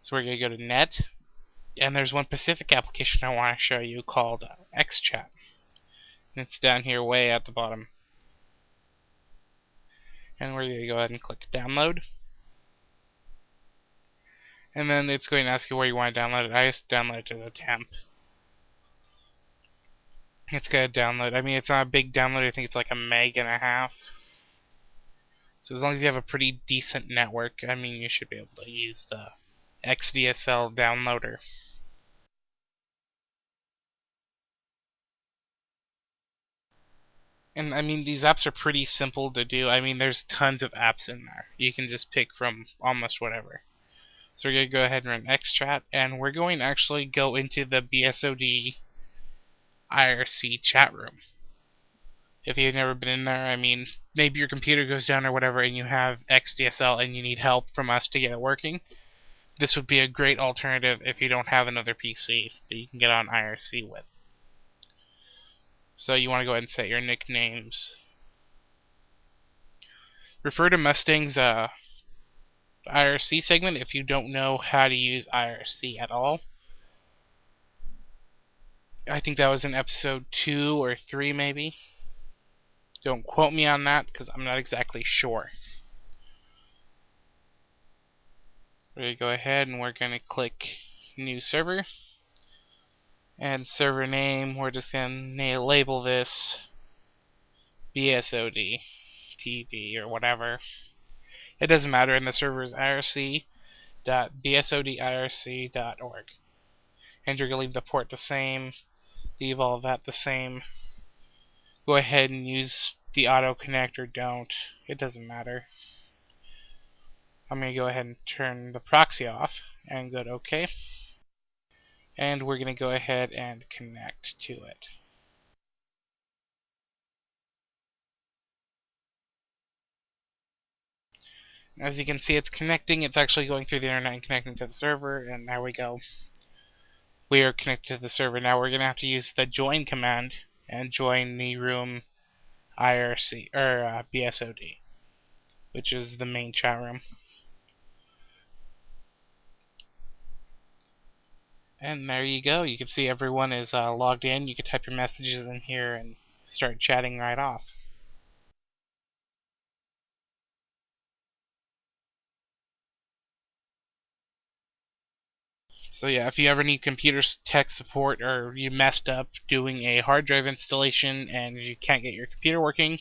So we're going to go to Net, and there's one specific application I want to show you called XChat. And it's down here way at the bottom. And we're going to go ahead and click Download. And then it's going to ask you where you want to download it. I just download it to the temp. It's going to download. I mean, it's not a big download. I think it's like 1.5 meg. So as long as you have a pretty decent network, I mean, you should be able to use the XDSL downloader. And I mean, these apps are pretty simple to do. I mean, there's tons of apps in there. You can just pick from almost whatever. So we're going to go ahead and run XChat, and we're going to actually go into the BSoD IRC chat room. If you've never been in there, I mean, maybe your computer goes down or whatever and you have XDSL and you need help from us to get it working. This would be a great alternative if you don't have another PC that you can get on IRC with. So you want to go ahead and set your nicknames. Refer to Mustang's IRC segment if you don't know how to use IRC at all. I think that was in episode 2 or 3 maybe. Don't quote me on that because I'm not exactly sure. We're going to go ahead and we're going to click New Server. And server name, we're just going to label this BSoD TV or whatever. It doesn't matter, and the server is irc.bsodirc.org. And you're going to leave the port the same, leave all of that the same. Go ahead and use the auto connect or don't. It doesn't matter. I'm going to go ahead and turn the proxy off and go to OK. And we're going to go ahead and connect to it. As you can see, it's connecting. It's actually going through the internet and connecting to the server, and there we go. We are connected to the server. Now we're going to have to use the join command and join the room IRC or BSoD, which is the main chat room. And there you go. You can see everyone is logged in. You can type your messages in here and start chatting right off. So yeah, if you ever need computer tech support or you messed up doing a hard drive installation and you can't get your computer working,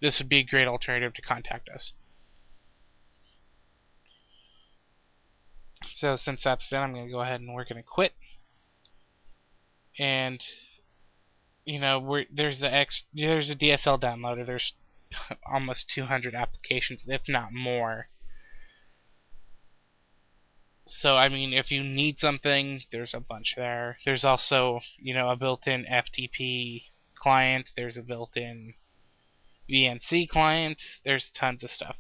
this would be a great alternative to contact us. So since that's done, I'm going to go ahead and we're going to quit. And you know, there's a DSL downloader. There's almost 200 applications, if not more. So I mean, if you need something, there's a bunch there. There's also, you know, a built-in FTP client. There's a built-in VNC client. There's tons of stuff.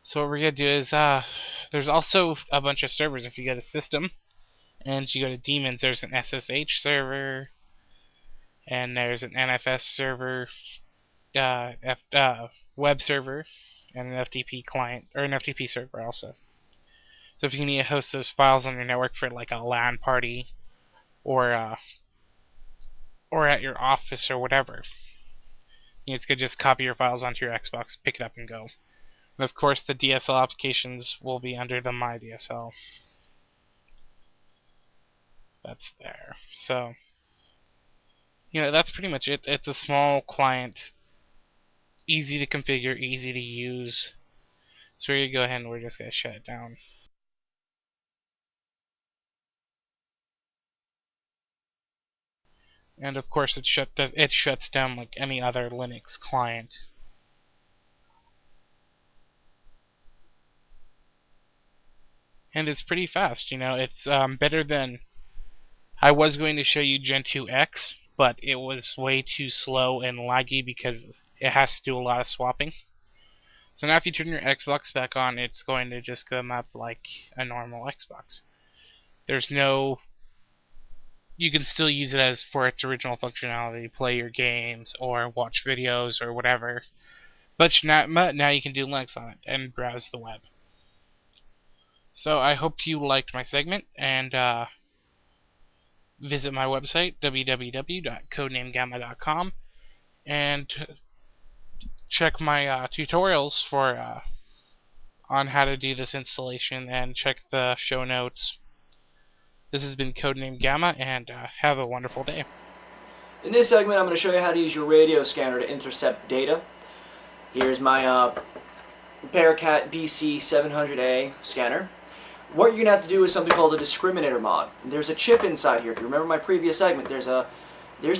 So what we're gonna do is, there's also a bunch of servers. If you go to System and you go to Daemons, there's an SSH server, and there's an NFS server, web server, and an FTP client or an FTP server also. So if you need to host those files on your network for like a LAN party, or at your office or whatever, you could just copy your files onto your Xbox, pick it up, and go. And of course, the DSL applications will be under the MyDSL. That's there. So, you know, that's pretty much it. It's a small client, easy to configure, easy to use. So we're going to go ahead and we're just going to shut it down. And of course, it shuts down like any other Linux client. And it's pretty fast, you know. It's better than... I was going to show you Gen 2X, but it was way too slow and laggy because it has to do a lot of swapping. So now if you turn your Xbox back on, it's going to just come up like a normal Xbox. There's no... You can still use it as for its original functionality, play your games or watch videos or whatever. But now you can do Linux on it and browse the web. So I hope you liked my segment, and visit my website, www.codenamegamma.com, and check my tutorials for on how to do this installation, and check the show notes. This has been Codename Gamma, and have a wonderful day. In this segment, I'm going to show you how to use your radio scanner to intercept data. Here's my Bearcat BC700A scanner. What you're going to have to do is something called a discriminator mod. There's a chip inside here. If you remember my previous segment, there's a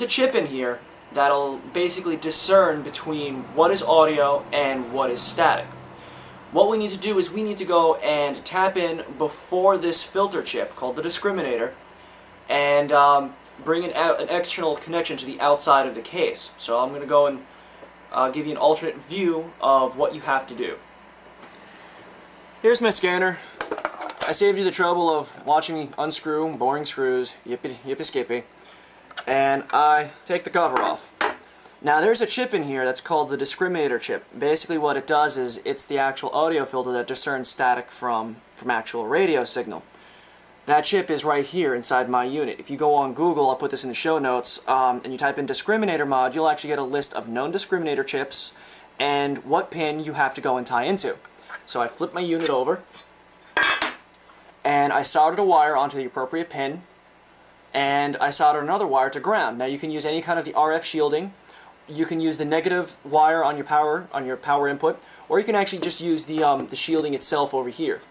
chip in here that'll basically discern between what is audio and what is static. What we need to do is we need to go and tap in before this filter chip called the discriminator, and bring an external connection to the outside of the case. So I'm going to go and give you an alternate view of what you have to do. Here's my scanner. I saved you the trouble of watching me unscrew boring screws, yippee skippy, and I take the cover off. Now there's a chip in here that's called the discriminator chip. Basically what it does is it's the actual audio filter that discerns static from actual radio signal. That chip is right here inside my unit. If you go on Google, I'll put this in the show notes, and you type in discriminator mod, you'll actually get a list of known discriminator chips and what pin you have to go and tie into. So I flip my unit over, and I soldered a wire onto the appropriate pin, and I soldered another wire to ground. Now you can use any kind of the RF shielding. You can use the negative wire on your power input, or you can actually just use the shielding itself over here.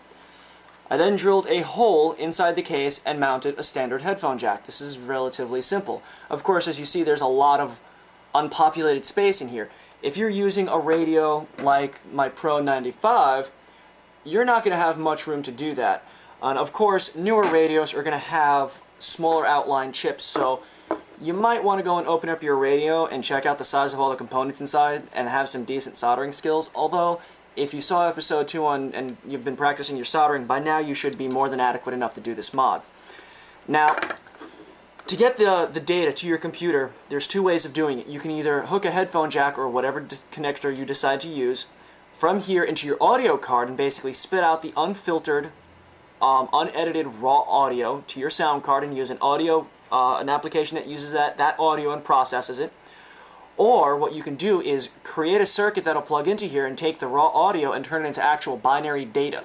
I then drilled a hole inside the case and mounted a standard headphone jack. This is relatively simple. Of course, as you see, there's a lot of unpopulated space in here. If you're using a radio like my Pro 95, you're not going to have much room to do that. And of course, newer radios are going to have smaller outline chips, so you might want to go and open up your radio and check out the size of all the components inside and have some decent soldering skills. Although, if you saw episode 2 and you've been practicing your soldering, by now you should be more than adequate enough to do this mod. Now, to get the data to your computer, there's two ways of doing it. You can either hook a headphone jack or whatever connector you decide to use from here into your audio card and basically spit out the unfiltered, unedited raw audio to your sound card and use an application that uses that audio and processes it. Or what you can do is create a circuit that'll plug into here and take the raw audio and turn it into actual binary data.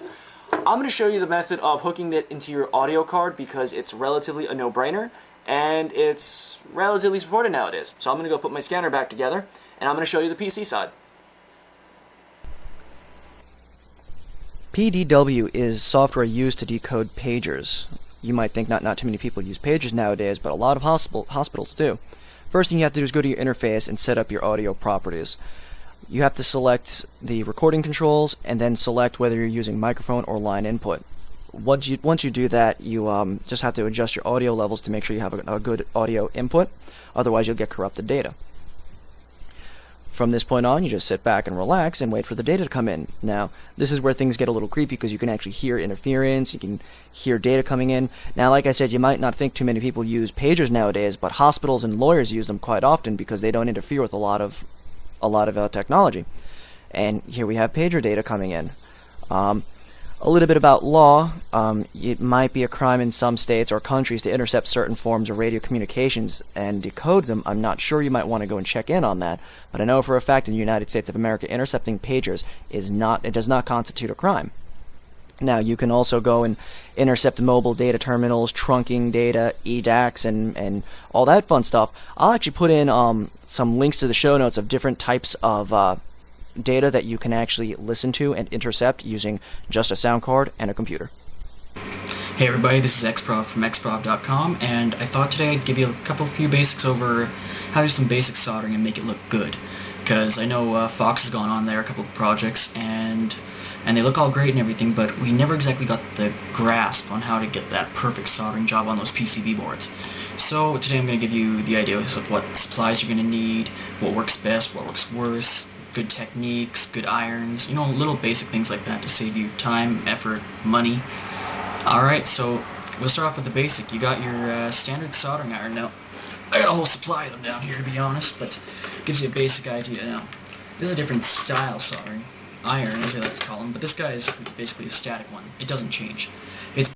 I'm going to show you the method of hooking it into your audio card because it's relatively a no-brainer and it's relatively supported nowadays. So I'm going to go put my scanner back together and I'm going to show you the PC side. PDW is software used to decode pagers. You might think not too many people use pagers nowadays, but a lot of hospitals do. First thing you have to do is go to your interface and set up your audio properties. You have to select the recording controls and then select whether you're using microphone or line input. Once you do that, you just have to adjust your audio levels to make sure you have a good audio input. Otherwise, you'll get corrupted data. From this point on, you just sit back and relax and wait for the data to come in. Now, this is where things get a little creepy because you can actually hear interference, you can hear data coming in. Now, like I said, you might not think too many people use pagers nowadays, but hospitals and lawyers use them quite often because they don't interfere with a lot of technology. And here we have pager data coming in. A little bit about law. It might be a crime in some states or countries to intercept certain forms of radio communications and decode them. I'm not sure. You might want to go and check in on that. But I know for a fact in the United States of America, intercepting pagers does not constitute a crime. Now, you can also go and intercept mobile data terminals, trunking data, eDACs, and all that fun stuff. I'll actually put in some links to the show notes of different types of data that you can actually listen to and intercept using just a sound card and a computer. Hey everybody, this is Xprov from xprov.com, and I thought today I'd give you a few basics over how to do some basic soldering and make it look good. Because I know Fox has gone on there, a couple of projects, and they look all great and everything, but we never exactly got the grasp on how to get that perfect soldering job on those PCB boards. So today I'm going to give you the ideas of what supplies you're going to need, what works best, what works worse, good techniques, good irons, little basic things like that to save you time, effort, money. Alright, so we'll start off with the basic. You got your standard soldering iron. Now, I got a whole supply of them down here to be honest, but it gives you a basic idea. Now, this is a different style soldering. iron, as they like to call them, but this guy is basically a static one. It doesn't change.